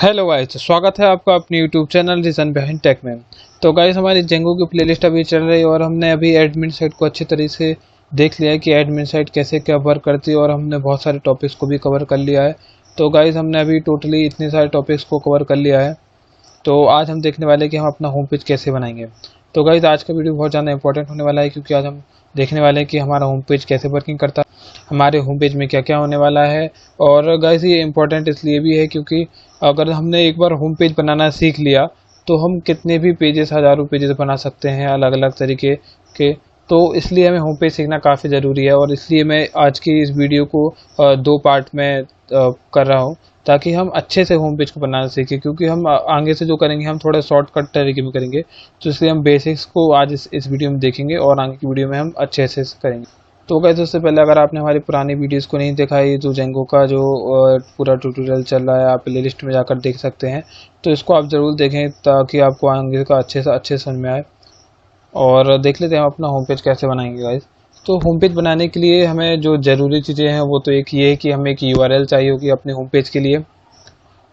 Hello guys, स्वागत है आपका अपने YouTube channel reason behind tech में। तो गाइस, हमारी जेंगो की प्लेलिस्ट अभी चल रही है और हमने अभी एडमिन साइट को अच्छी तरह से देख लिया है कि एडमिन साइट कैसे क्या वर्क करती है और हमने बहुत सारे टॉपिक्स को भी कवर कर लिया है। तो गाइस, हमने अभी टोटली इतने सारे टॉपिक्स को कवर कर लिया है। तो आज हम देखने वाले हैं कि हम अपना होम पेज कैसे बनाएंगे। तो गाइस, आज का वीडियो बहुत ज़्यादा इंपॉर्टेंट होने वाला है क्योंकि आज हम देखने वाले हैं कि हमारा होम पेज कैसे वर्किंग करता है, हमारे होम पेज में क्या क्या होने वाला है। और गाइस, ये इम्पोर्टेंट इसलिए भी है क्योंकि अगर हमने एक बार होम पेज बनाना सीख लिया तो हम कितने भी पेजेस, हज़ारों पेजेस बना सकते हैं अलग अलग तरीके के। तो इसलिए हमें होम पेज सीखना काफ़ी ज़रूरी है और इसलिए मैं आज की इस वीडियो को दो पार्ट में कर रहा हूँ ताकि हम अच्छे से होम पेज को बनाना सीखें। क्योंकि हम आगे से जो करेंगे हम थोड़ा शॉर्टकट तरीके में करेंगे, तो इसलिए हम बेसिक्स को आज इस वीडियो में देखेंगे और आगे की वीडियो में हम अच्छे से करेंगे। तो गाइस, उससे पहले अगर आपने हमारी पुरानी वीडियोस को नहीं देखा है, जो जेंगो का जो पूरा ट्यूटोरियल चल रहा है, आप प्ले लिस्ट में जाकर देख सकते हैं। तो इसको आप ज़रूर देखें ताकि आपको आगे का अच्छे समझ में आए। और देख लेते हैं हम अपना होम पेज कैसे बनाएंगे गाइस। तो होम पेज बनाने के लिए हमें जो ज़रूरी चीज़ें हैं वो तो एक ये है कि हमें एक यूआरएल चाहिए होगी अपने होम पेज के लिए,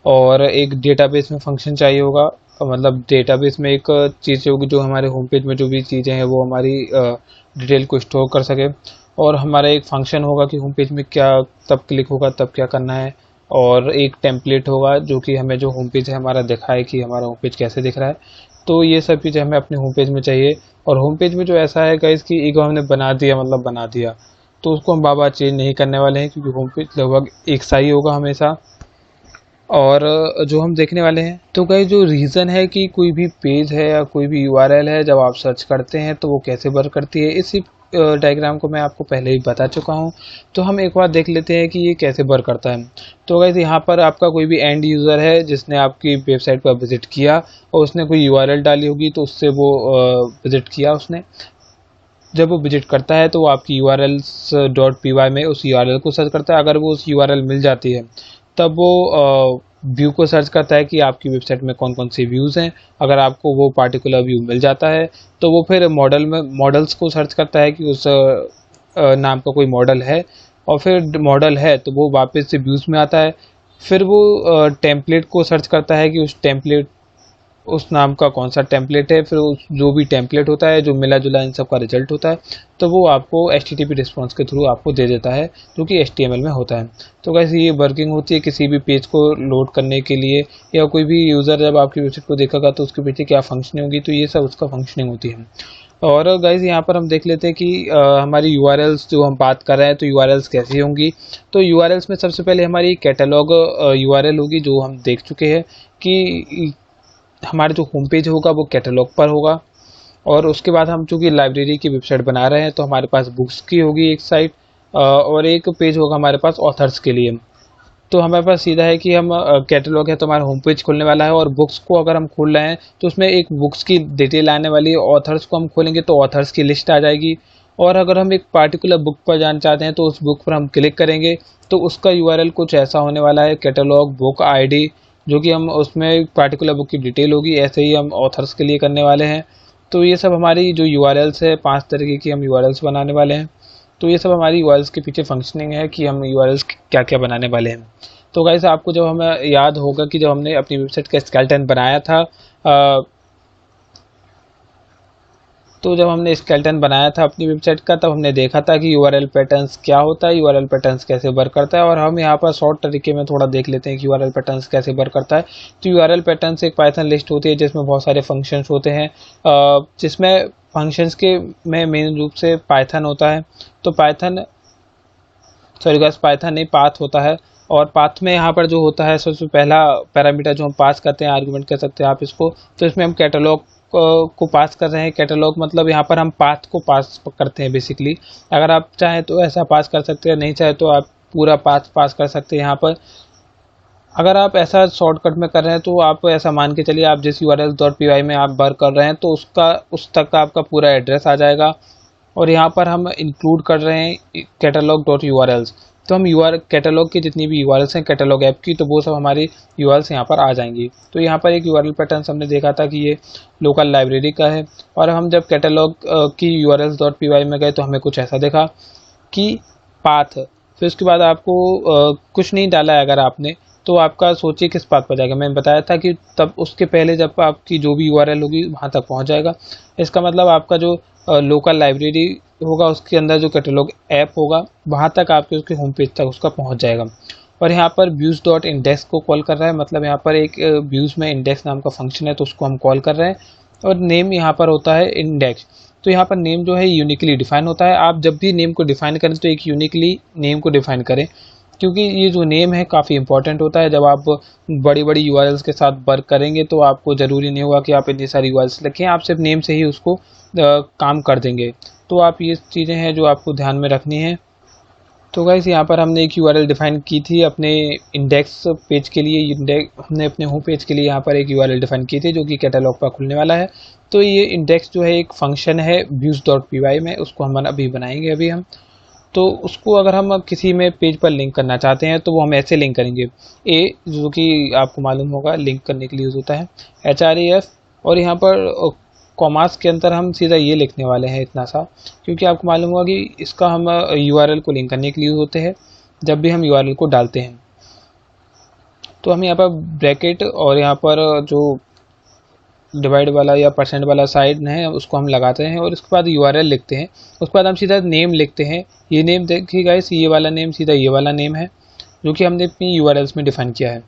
और एक डेटाबेस में फंक्शन चाहिए होगा। मतलब डेटाबेस में एक चीज़ होगी जो हमारे होम पेज में जो भी चीज़ें हैं वो हमारी डिटेल को स्टोर कर सके। और हमारा एक फंक्शन होगा कि होम पेज में क्या तब क्लिक होगा तब क्या करना है। और एक टेम्पलेट होगा जो कि हमें जो होम पेज है हमारा दिखाए कि हमारा होम पेज कैसे दिख रहा है। तो ये सब चीज़ें हमें अपने होम पेज में चाहिए। और होम पेज में जो ऐसा है गाइस कि एक बार हमने बना दिया तो उसको हम बार बार चेंज नहीं करने वाले हैं क्योंकि होम पेज लगभग एक सा ही होगा हमेशा। और जो हम देखने वाले हैं, तो गाइस जो रीज़न है कि कोई भी पेज है या कोई भी यूआरएल है जब आप सर्च करते हैं तो वो कैसे वर्क करती है, इसी डायग्राम को मैं आपको पहले ही बता चुका हूँ। तो हम एक बार देख लेते हैं कि ये कैसे वर्क करता है। तो गाइस, यहाँ पर आपका कोई भी एंड यूज़र है जिसने आपकी वेबसाइट पर विजिट किया और उसने कोई यूआरएल डाली होगी, तो उससे वो विजिट किया उसने। जब वो विजिट करता है तो वो आपकी urls.py में उस यूआरएल को सर्च करता है। अगर वो उस यूआरएल मिल जाती है तब वो व्यू को सर्च करता है कि आपकी वेबसाइट में कौन कौन से व्यूज़ हैं। अगर आपको वो पार्टिकुलर व्यू मिल जाता है तो वो फिर मॉडल्स को सर्च करता है कि उस नाम का कोई मॉडल है, और फिर मॉडल है तो वो वापस से व्यूज़ में आता है। फिर वो टेम्पलेट को सर्च करता है कि उस नाम का कौन सा टेम्पलेट है। फिर उस जो भी टेम्पलेट होता है जो मिला जुला इन सब का रिजल्ट होता है तो वो आपको HTTP रिस्पॉन्स के थ्रू आपको दे देता है जो कि HTML में होता है। तो कैसे ये वर्किंग होती है किसी भी पेज को लोड करने के लिए, या कोई भी यूज़र जब आपकी वेबसाइट को देखेगा तो उसके पीछे क्या फंक्शनिंग होगी, तो ये सब उसका फंक्शनिंग होती है। और गाइज, यहाँ पर हम देख लेते हैं कि हमारी यूआरएल्स जो हम बात कर रहे हैं तो यूआरएल्स कैसी होंगी। तो यूआरएल्स में सबसे पहले हमारी कैटलॉग यूआरएल होगी जो हम देख चुके हैं कि हमारा जो होम पेज होगा वो कैटलॉग पर होगा। और उसके बाद हम चूँकि लाइब्रेरी की वेबसाइट बना रहे हैं तो हमारे पास बुक्स की होगी एक साइट, और एक पेज होगा हमारे पास ऑथर्स के लिए। तो हमारे पास सीधा है कि हम कैटलॉग है तो हमारा होम पेज खुलने वाला है, और बुक्स को अगर हम खोल रहे हैं तो उसमें एक बुक्स की डिटेल आने वाली है। ऑथर्स को हम खोलेंगे तो ऑथर्स की लिस्ट आ जाएगी। और अगर हम एक पार्टिकुलर बुक पर जाना चाहते हैं तो उस बुक पर हम क्लिक करेंगे तो उसका यूआरएल कुछ ऐसा होने वाला है, कैटलॉग बुक आईडी, जो कि हम उसमें पार्टिकुलर बुक की डिटेल होगी। ऐसे ही हम ऑथर्स के लिए करने वाले हैं। तो ये सब हमारी जो यूआरएल्स है, 5 तरीके की हम यूआरएल्स बनाने वाले हैं। तो ये सब हमारी यूआरएल्स के पीछे फंक्शनिंग है कि हम यूआरएल्स क्या क्या बनाने वाले हैं। तो गाइस, आपको जब हमें याद होगा कि जब हमने अपनी वेबसाइट का स्केलेटन बनाया था, तो जब हमने स्केलेटन बनाया था अपनी वेबसाइट का तब हमने देखा था कि यूआरएल पैटर्न्स क्या होता है, यूआरएल पैटर्न्स कैसे वर्क करता है। और हम यहाँ पर शॉर्ट तरीके में थोड़ा देख लेते हैं कि यूआरएल पैटर्न्स कैसे वर्क करता है। तो यूआरएल पैटर्न्स एक पाइथन लिस्ट होती है जिसमें बहुत सारे फंक्शंस होते हैं, जिसमें फंक्शंस के में मेन रूप से पाइथन होता है। तो पाइथन नहीं, पाथ होता है। और पाथ में यहाँ पर जो होता है सबसे पहला पैरामीटर जो हम पास करते हैं, आर्गुमेंट कह सकते हैं आप इसको, तो इसमें हम कैटलॉग को पास कर रहे हैं। कैटलॉग मतलब यहाँ पर हम पाथ को पास करते हैं बेसिकली। अगर आप चाहें तो ऐसा पास कर सकते हैं, नहीं चाहे तो आप पूरा पाथ पास कर सकते हैं यहाँ पर। अगर आप ऐसा शॉर्टकट में कर रहे हैं तो आप ऐसा मान के चलिए आप जिस urls.py में आप वर्क कर रहे हैं तो उस तक का आपका पूरा एड्रेस आ जाएगा। और यहाँ पर हम इंक्लूड कर रहे हैं catalog.urls, तो हम कैटलॉग की जितनी भी यूआरएल्स हैं कैटलॉग ऐप की, तो वो सब हमारी यूआरएल्स यहाँ पर आ जाएंगी। तो यहाँ पर एक यूआरएल पैटर्न हमने देखा था कि ये लोकल लाइब्रेरी का है। और हम जब कैटलॉग की urls.py में गए तो हमें कुछ ऐसा देखा कि पाथ, फिर उसके बाद आपको कुछ नहीं डाला है अगर आपने, तो आपका सोचिए किस बात पर जाएगा। मैंने बताया था कि तब उसके पहले जब आपकी जो भी यूआरएल होगी वहाँ तक पहुँच जाएगा। इसका मतलब आपका जो लोकल लाइब्रेरी होगा उसके अंदर जो कैटलॉग ऐप होगा वहाँ तक आपके उसके होम पेज तक उसका पहुँच जाएगा। और यहाँ पर व्यूज़ डॉट इंडेक्स को कॉल कर रहा है, मतलब यहाँ पर एक व्यूज़ में इंडेक्स नाम का फंक्शन है तो उसको हम कॉल कर रहे हैं। और नेम यहाँ पर होता है इंडेक्स। तो यहाँ पर नेम जो है यूनिकली डिफाइन होता है। आप जब भी नेम को डिफाइन करें तो एक यूनिकली नेम को डिफाइन करें, क्योंकि ये जो नेम है काफ़ी इंपॉर्टेंट होता है। जब आप बड़ी बड़ी यूआरएल्स के साथ वर्क करेंगे तो आपको ज़रूरी नहीं होगा कि आप इतनी सारी यूआरएल्स लिखें, आप सिर्फ नेम से ही उसको काम कर देंगे। तो आप ये चीज़ें हैं जो आपको ध्यान में रखनी है। तो गाइस यहाँ पर हमने एक यूआरएल डिफाइन की थी अपने इंडेक्स पेज के लिए। हमने अपने होम पेज के लिए यहाँ पर एक यूआरएल डिफाइन की थी जो कि कैटलॉग पर खुलने वाला है। तो ये इंडेक्स जो है एक फंक्शन है views.py में, उसको हम अभी बनाएंगे अभी हम। तो उसको अगर हम किसी में पेज पर लिंक करना चाहते हैं तो वो हम ऐसे लिंक करेंगे। ए जो कि आपको मालूम होगा लिंक करने के लिए यूज़ होता है HREF, और यहाँ पर कॉमास के अंदर हम सीधा ये लिखने वाले हैं इतना सा, क्योंकि आपको मालूम होगा कि इसका हम यूआरएल को लिंक करने के लिए यूज़ होते हैं जब भी हम यूआरएल को डालते हैं। तो हम यहाँ पर ब्रैकेट और यहाँ पर जो डिवाइड वाला या परसेंट वाला साइड है उसको हम लगाते हैं और उसके बाद यूआरएल लिखते हैं। उसके बाद हम सीधा नेम लिखते हैं। ये नेम देखिए गाइस, ये वाला नेम सीधा ये वाला नेम है जो कि हमने अपनी यूआरएल्स में डिफाइन किया है।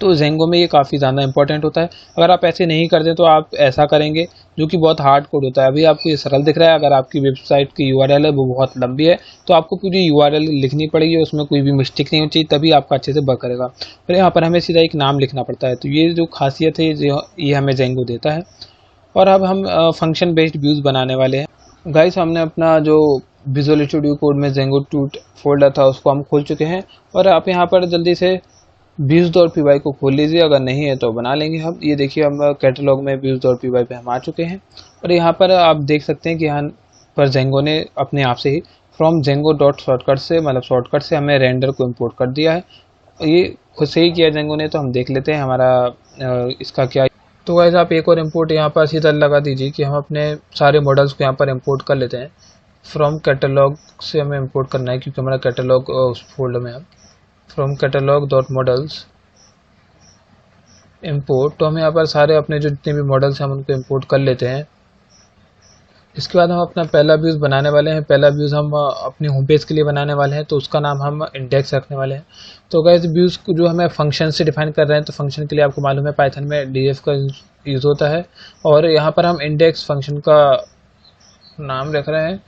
तो जेंगो में ये काफ़ी ज़्यादा इंपॉर्टेंट होता है। अगर आप ऐसे नहीं करते तो आप ऐसा करेंगे जो कि बहुत हार्ड कोड होता है। अभी आपको ये सरल दिख रहा है, अगर आपकी वेबसाइट की यूआरएल है वो बहुत लंबी है तो आपको पूरी यूआरएल लिखनी पड़ेगी, उसमें कोई भी मिस्टेक नहीं होनी चाहिए, तभी आपका अच्छे से वर्क करेगा। फिर यहाँ पर हमें सीधा एक नाम लिखना पड़ता है। तो ये जो खासियत है ये हमें जेंगो देता है। और अब हम फंक्शन बेस्ड व्यूज़ बनाने वाले हैं। गाइस हमने अपना जो विजुअल स्टूडियो कोड में जेंगो 2 फोल्डर था उसको हम खोल चुके हैं, और आप यहाँ पर जल्दी से views.py को खोल लीजिए, अगर नहीं है तो बना लेंगे हम। ये देखिए हम कैटलॉग में views.py पे हम आ चुके हैं, और यहाँ पर आप देख सकते हैं कि यहाँ पर जेंगो ने अपने आप से ही फ्रॉम जेंगो डॉट शॉर्टकट से, मतलब शॉर्टकट से हमें रेंडर को इम्पोर्ट कर दिया है। ये खुद से ही किया जेंगो ने, तो हम देख लेते हैं हमारा इसका क्या। तो वैसे आप एक और इम्पोर्ट यहाँ पर सीधा लगा दीजिए कि हम अपने सारे मॉडल्स को यहाँ पर इम्पोर्ट कर लेते हैं। फ्रॉम कैटलॉग से हमें इम्पोर्ट करना है क्योंकि हमारा कैटलॉग उस फोल्डर में है। From catalogue dot models import, तो हम यहाँ पर सारे अपने जो जितने भी मॉडल्स हैं हम उनको इम्पोर्ट कर लेते हैं। इसके बाद हम अपना पहला व्यूज़ बनाने वाले हैं। पहला व्यूज़ हम अपने होम पेज के लिए बनाने वाले हैं, तो उसका नाम हम इंडेक्स रखने वाले हैं। तो गाइस व्यूज़ को जो हमें फंक्शन से डिफाइन कर रहे हैं, तो फंक्शन के लिए आपको मालूम है पाइथन में df का यूज़ होता है, और यहाँ पर हम इंडेक्स फंक्शन का नाम रख रहे हैं।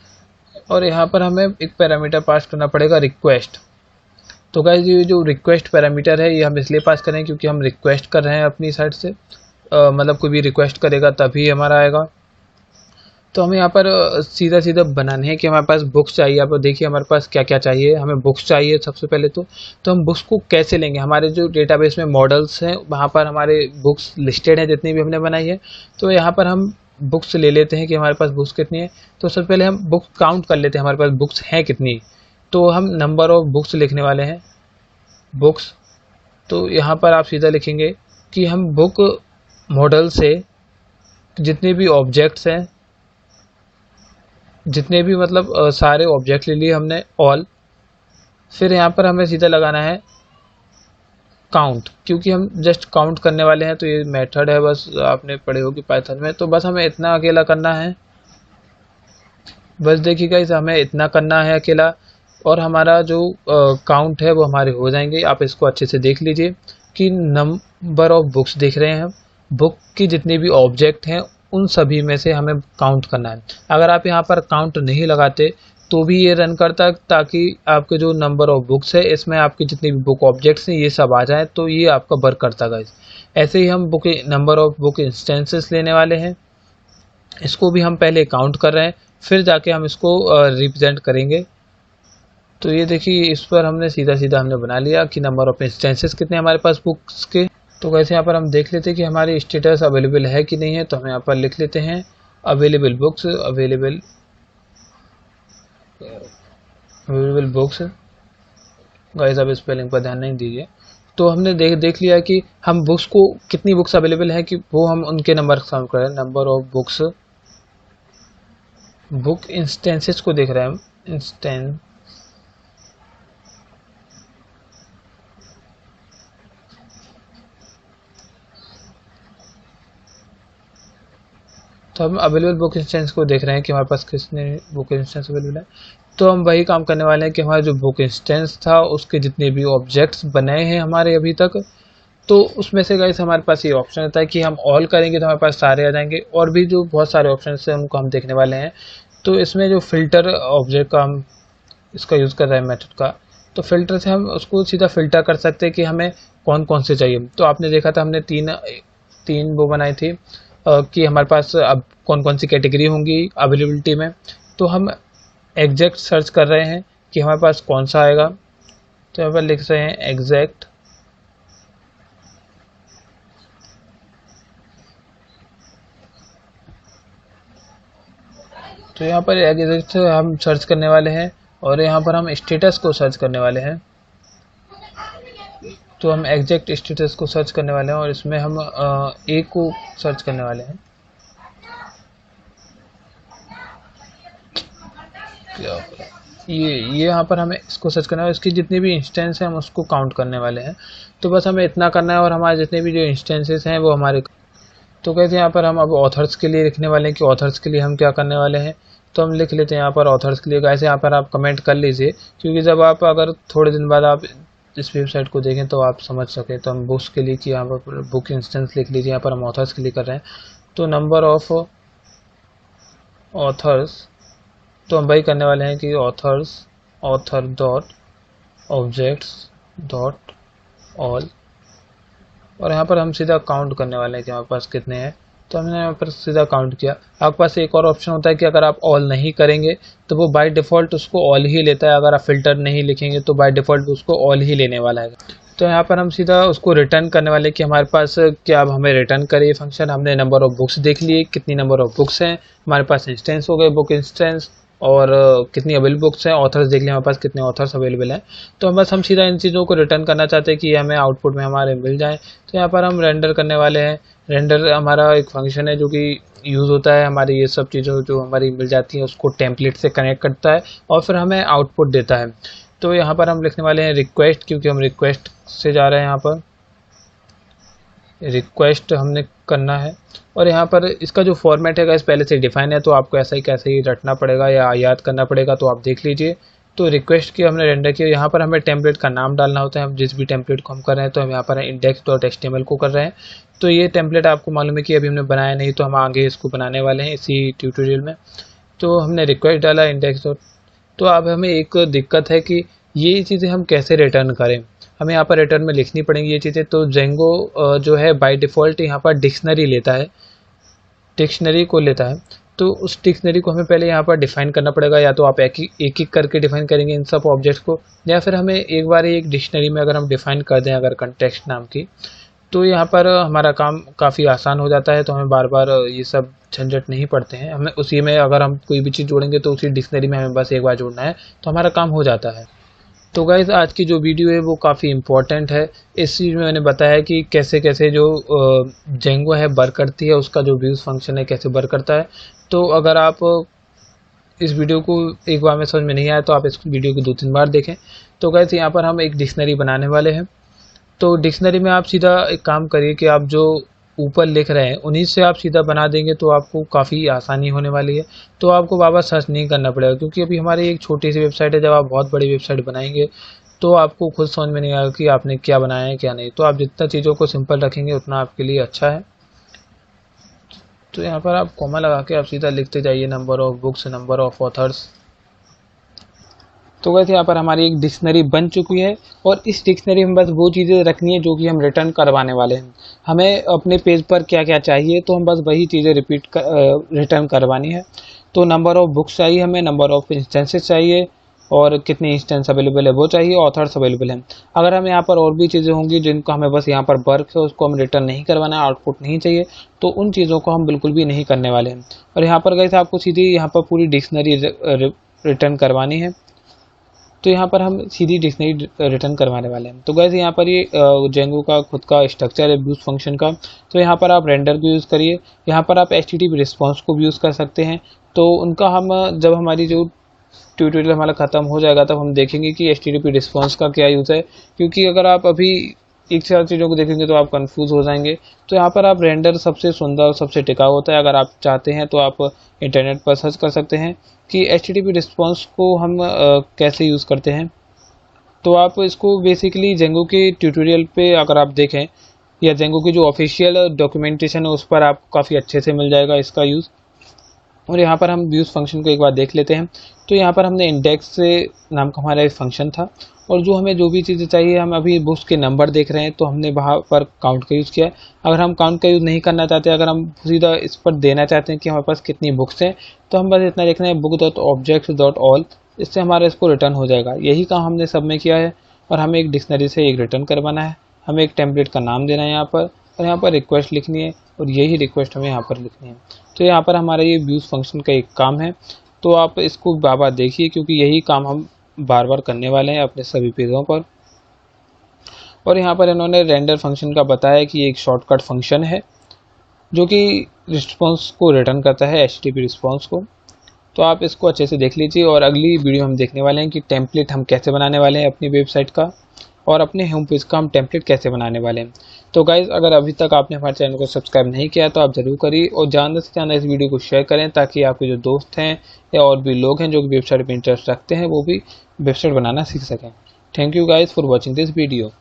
और यहाँ पर हमें एक पैरामीटर पास करना पड़ेगा रिक्वेस्ट। तो गाइस ये जो रिक्वेस्ट पैरामीटर है ये हम इसलिए पास करें क्योंकि हम रिक्वेस्ट कर रहे हैं अपनी साइड से, मतलब कोई भी रिक्वेस्ट करेगा तभी हमारा आएगा। तो हमें यहाँ पर सीधा सीधा बनाने हैं कि हमारे पास बुक्स चाहिए। आप देखिए हमारे पास क्या क्या चाहिए। हमें बुक्स चाहिए सबसे पहले। तो हम बुक्स को कैसे लेंगे? हमारे जो डेटाबेस में मॉडल्स हैं वहाँ पर हमारे बुक्स लिस्टेड हैं जितनी भी हमने बनाई है। तो यहाँ पर हम बुक्स ले लेते हैं कि हमारे पास बुक्स कितनी है। तो सबसे पहले हम बुक्स काउंट कर लेते हैं हमारे पास बुक्स हैं कितनी। तो हम नंबर ऑफ बुक्स लिखने वाले हैं, बुक्स। तो यहाँ पर आप सीधा लिखेंगे कि हम बुक मॉडल से जितने भी ऑब्जेक्ट्स हैं, जितने भी मतलब सारे ऑब्जेक्ट ले लिए हमने ऑल। फिर यहाँ पर हमें सीधा लगाना है काउंट, क्योंकि हम जस्ट काउंट करने वाले हैं। तो ये मेथड है, बस आपने पढ़े होगी पाइथन में, तो बस हमें इतना अकेला करना है। बस देखिएगा इसे हमें इतना करना है अकेला, और हमारा जो काउंट है वो हमारे हो जाएंगे। आप इसको अच्छे से देख लीजिए कि नंबर ऑफ बुक्स देख रहे हैं, बुक की जितने भी ऑब्जेक्ट हैं उन सभी में से हमें काउंट करना है। अगर आप यहाँ पर काउंट नहीं लगाते तो भी ये रन करता, ताकि आपके जो नंबर ऑफ बुक्स है इसमें आपके जितने भी बुक ऑब्जेक्ट्स हैं ये सब आ जाए, तो ये आपका वर्क करता गाइस। ऐसे ही हम book number of book instances लेने वाले हैं। इसको भी हम पहले काउंट कर रहे हैं, फिर जाके हम इसको रिप्रेजेंट करेंगे। तो ये देखिए इस पर हमने सीधा सीधा हमने बना लिया कि नंबर ऑफ इंस्टेंसेस कितने हमारे पास बुक्स के। तो वैसे यहाँ पर हम देख लेते हैं कि हमारी स्टेटस अवेलेबल है कि नहीं है। तो हम यहाँ पर लिख लेते हैं available books, available books. Guys अब स्पेलिंग पर ध्यान नहीं दीजिए। तो हमने देख लिया कि हम बुक्स को कितनी बुक्स अवेलेबल है कि वो हम उनके नंबर काउंट करें। Number of books, book instances को देख रहे हैं हम, इंस्टेंस तो हम अवेलेबल बुक इंस्टेंस को देख रहे हैं कि हमारे पास कितने बुक इंस्टेंस अवेलेबल है। तो हम वही काम करने वाले हैं कि हमारा जो बुक इंस्टेंस था उसके जितने भी ऑब्जेक्ट्स बनाए हैं हमारे अभी तक, तो उसमें से गाइस हमारे पास ये ऑप्शन होता है कि हम ऑल करेंगे तो हमारे पास सारे आ जाएंगे, और भी जो बहुत सारे ऑप्शन है उनको हम देखने वाले हैं। तो इसमें जो फिल्टर ऑब्जेक्ट का हम इसका यूज़ कर रहे हैं मेथड का, तो फिल्टर से हम उसको सीधा फिल्टर कर सकते हैं कि हमें कौन कौन से चाहिए। तो आपने देखा था हमने तीन वो बनाई थी कि हमारे पास अब कौन कौन सी कैटेगरी होंगी अवेलेबिलिटी में। तो हम एग्जैक्ट सर्च कर रहे हैं कि हमारे पास कौन सा आएगा। तो यहाँ पर लिख रहे हैं एग्जैक्ट, तो यहाँ पर एग्जैक्ट हम सर्च करने वाले हैं और यहाँ पर हम स्टेटस को सर्च करने वाले हैं। तो हम एग्जैक्ट स्टेटस को सर्च करने वाले हैं और इसमें हम ए को सर्च करने वाले हैं। ये यहाँ पर हमें इसको सर्च करना है, इसकी जितनी भी इंस्टेंस है हम उसको काउंट करने वाले हैं। तो बस हमें इतना करना है और हमारे जितने भी जो इंस्टेंसेस हैं वो हमारे। तो कहते हैं यहाँ पर हम अब ऑथर्स के लिए लिखने वाले हैं कि ऑथर्स के लिए हम क्या करने वाले हैं। तो हम लिख लेते हैं यहाँ पर ऑथर्स के लिए। गाइस यहाँ पर आप कमेंट कर लीजिए, क्योंकि जब आप अगर थोड़े दिन बाद आप इस वेबसाइट को देखें तो आप समझ सकें। तो हम बुक्स के लिए कि यहाँ पर बुक इंस्टेंस लिख लीजिए, यहाँ पर हम ऑथर्स के लिए कर रहे हैं। तो नंबर ऑफ ऑथर्स, तो हम वही करने वाले हैं कि authors author dot objects dot all, और यहाँ पर हम सीधा काउंट करने वाले हैं कि हमारे पास कितने हैं। तो हमने यहाँ पर सीधा काउंट किया। आपके पास एक और ऑप्शन होता है कि अगर आप ऑल नहीं करेंगे तो वो बाय डिफ़ॉल्ट उसको ऑल ही लेता है। अगर आप फिल्टर नहीं लिखेंगे तो बाय डिफ़ॉल्ट उसको ऑल ही लेने वाला है। तो यहाँ पर हम सीधा उसको रिटर्न करने वाले कि हमारे पास क्या अब हमें रिटर्न करे फंक्शन। हमने नंबर ऑफ बुक्स देख लिए, कितनी नंबर ऑफ बुक्स हैं हमारे पास, इंस्टेंस हो गए बुक इंस्टेंस, और कितनी अवेलेबल बुक्स हैं, ऑथर्स देख लिया हमारे पास कितने ऑथर्स अवेलेबल हैं। तो हम बस हम सीधा इन चीज़ों को रिटर्न करना चाहते हैं कि हमें आउटपुट में हमारे मिल जाए। तो यहाँ पर हम रेंडर करने वाले हैं। रेंडर हमारा एक फंक्शन है जो कि यूज़ होता है हमारी ये सब चीज़ों जो हमारी मिल जाती हैं उसको टेम्पलेट से कनेक्ट करता है और फिर हमें आउटपुट देता है। तो यहाँ पर हम लिखने वाले हैं रिक्वेस्ट, क्योंकि हम रिक्वेस्ट से जा रहे हैं। यहाँ पर रिक्वेस्ट हमने करना है और यहाँ पर इसका जो फॉर्मेट है पहले से डिफाइन है, तो आपको ऐसा ही कैसे ही रटना पड़ेगा या याद करना पड़ेगा, तो आप देख लीजिए। तो रिक्वेस्ट की हमने रेंडर किया। यहाँ पर हमें टेम्पलेट का नाम डालना होता है, हम जिस भी टेम्पलेट को हम कर रहे हैं। तो हम यहाँ पर index.html को कर रहे हैं। तो ये टेम्पलेट आपको मालूम है कि अभी हमने बनाया नहीं, तो हम आगे इसको बनाने वाले हैं इसी ट्यूटोरियल में। तो हमने रिक्वेस्ट डाला index. तो अब हमें एक दिक्कत है कि ये चीज़ें हम कैसे रिटर्न करें। हमें यहाँ पर रिटर्न में लिखनी पड़ेंगी ये चीज़ें। तो जेंगो जो है बाय डिफ़ॉल्ट यहाँ पर डिक्शनरी लेता है, डिक्शनरी को लेता है। तो उस डिक्शनरी को हमें पहले यहाँ पर डिफाइन करना पड़ेगा, या तो आप एक एक करके डिफाइन करेंगे इन सब ऑब्जेक्ट्स को, या फिर हमें एक बार एक डिक्शनरी में अगर हम डिफाइन कर दें अगर कंटेक्स्ट नाम की, तो यहाँ पर हमारा काम काफ़ी आसान हो जाता है। तो हमें बार बार ये सब झंझट नहीं पड़ते हैं। हमें उसी में अगर हम कोई भी चीज़ जोड़ेंगे तो उसी डिक्शनरी में हमें बस एक बार जोड़ना है तो हमारा काम हो जाता है। तो गाइज़ आज की जो वीडियो है वो काफ़ी इम्पोर्टेंट है। इस चीज़ में मैंने बताया कि कैसे कैसे जो जेंगो है वर्क करती है, उसका जो व्यूज़ फंक्शन है कैसे वर्क करता है। तो अगर आप इस वीडियो को एक बार में समझ में नहीं आया तो आप इस वीडियो को 2-3 बार देखें। तो गाइज़ यहाँ पर हम एक डिक्शनरी बनाने वाले हैं। तो डिक्शनरी में आप सीधा एक काम करिए कि आप जो ऊपर लिख रहे हैं उन्हीं से आप सीधा बना देंगे तो आपको काफ़ी आसानी होने वाली है। तो आपको बार बार सर्च नहीं करना पड़ेगा, क्योंकि अभी हमारी एक छोटी सी वेबसाइट है। जब आप बहुत बड़ी वेबसाइट बनाएंगे तो आपको खुद समझ में नहीं आएगा कि आपने क्या बनाया है क्या नहीं। तो आप जितना चीज़ों को सिंपल रखेंगे उतना आपके लिए अच्छा है। तो यहाँ पर आप कॉमा लगा के आप सीधा लिखते जाइए number of books, number of authors. तो वैसे यहाँ पर हमारी एक डिक्शनरी बन चुकी है और इस डिक्शनरी में बस वो चीज़ें रखनी है जो कि हम रिटर्न करवाने वाले हैं। हमें अपने पेज पर क्या क्या चाहिए तो हम बस वही चीज़ें रिटर्न करवानी है। तो नंबर ऑफ बुक्स चाहिए हमें, नंबर ऑफ इंस्टेंसेस चाहिए, और कितने इंस्टेंस अवेलेबल है वो चाहिए, ऑथर्स अवेलेबल हैं। अगर हमें यहाँ पर और भी चीज़ें होंगी जिनको हमें बस यहाँ पर वर्क है उसको हम रिटर्न नहीं करवाना है, आउटपुट नहीं चाहिए, तो उन चीज़ों को हम बिल्कुल भी नहीं करने वाले हैं। और यहाँ पर गए थे आपको सीधी यहाँ पर पूरी डिक्शनरी रिटर्न करवानी है। तो यहाँ पर हम सीधी डिक्शनरी रिटर्न करवाने वाले हैं। तो गाइस यहाँ पर ये जेंगो का खुद का स्ट्रक्चर है व्यूज फंक्शन का। तो यहाँ पर आप रेंडर को यूज़ करिए, यहाँ पर आप HTTP रिस्पॉन्स को भी यूज़ कर सकते हैं। तो उनका हम जब हमारी जो ट्यूटोरियल हमारा ख़त्म हो जाएगा तब हम देखेंगे कि HTTP रिस्पॉन्स का क्या यूज़ है। क्योंकि अगर आप अभी एक से ज़्यादा चीज़ों को देखेंगे तो आप कंफ्यूज हो जाएंगे। तो यहाँ पर आप रेंडर सबसे सुंदर और सबसे टिकाऊ होता है। अगर आप चाहते हैं तो आप इंटरनेट पर सर्च कर सकते हैं कि HTTP रिस्पॉन्स को हम कैसे यूज़ करते हैं। तो आप इसको बेसिकली जेंगो के ट्यूटोरियल पे अगर आप देखें या जेंगो की जो ऑफिशियल डॉक्यूमेंटेशन है उस पर आपको काफ़ी अच्छे से मिल जाएगा इसका यूज़। और यहाँ पर हम व्यूज़ फंक्शन को एक बार देख लेते हैं। तो यहाँ पर हमने इंडेक्स से नाम का हमारा एक फंक्शन था और जो हमें जो भी चीज़ें चाहिए, हम अभी बुक्स के नंबर देख रहे हैं तो हमने वहाँ पर काउंट का यूज़ किया है। अगर हम काउंट का यूज़ नहीं करना चाहते, अगर हम सीधा इस पर देना चाहते हैं कि हमारे पास कितनी बुक्स हैं, तो हम बस इतना लिखना है book.objects.all, इससे हमारा इसको रिटर्न हो जाएगा। यही काम हमने सब में किया है और हमें एक डिक्शनरी से एक रिटर्न करवाना है। हमें एक टेम्पलेट का नाम देना है यहाँ पर और यहाँ पर रिक्वेस्ट लिखनी है और यही रिक्वेस्ट हमें यहाँ पर लिखनी है। तो यहाँ पर हमारा ये व्यूज़ फंक्शन का एक काम है। तो आप इसको बार बार देखिए क्योंकि यही काम हम बार बार करने वाले हैं अपने सभी पेजों पर। और यहाँ पर इन्होंने रेंडर फंक्शन का बताया कि ये एक शॉर्टकट फंक्शन है जो कि रिस्पॉन्स को रिटर्न करता है, HTTP रिस्पॉन्स को। तो आप इसको अच्छे से देख लीजिए और अगली वीडियो हम देखने वाले हैं कि टेम्पलेट हम कैसे बनाने वाले हैं अपनी वेबसाइट का और अपने होम पेज का हम टेम्पलेट कैसे बनाने वाले हैं। तो गाइज़, अगर अभी तक आपने हमारे चैनल को सब्सक्राइब नहीं किया तो आप ज़रूर करिए और ज़्यादा से ज़्यादा इस वीडियो को शेयर करें ताकि आपके जो दोस्त हैं या और भी लोग हैं जो कि वेबसाइट पर इंटरेस्ट रखते हैं वो भी वेबसाइट बनाना सीख सकें। Thank you guys for watching this video.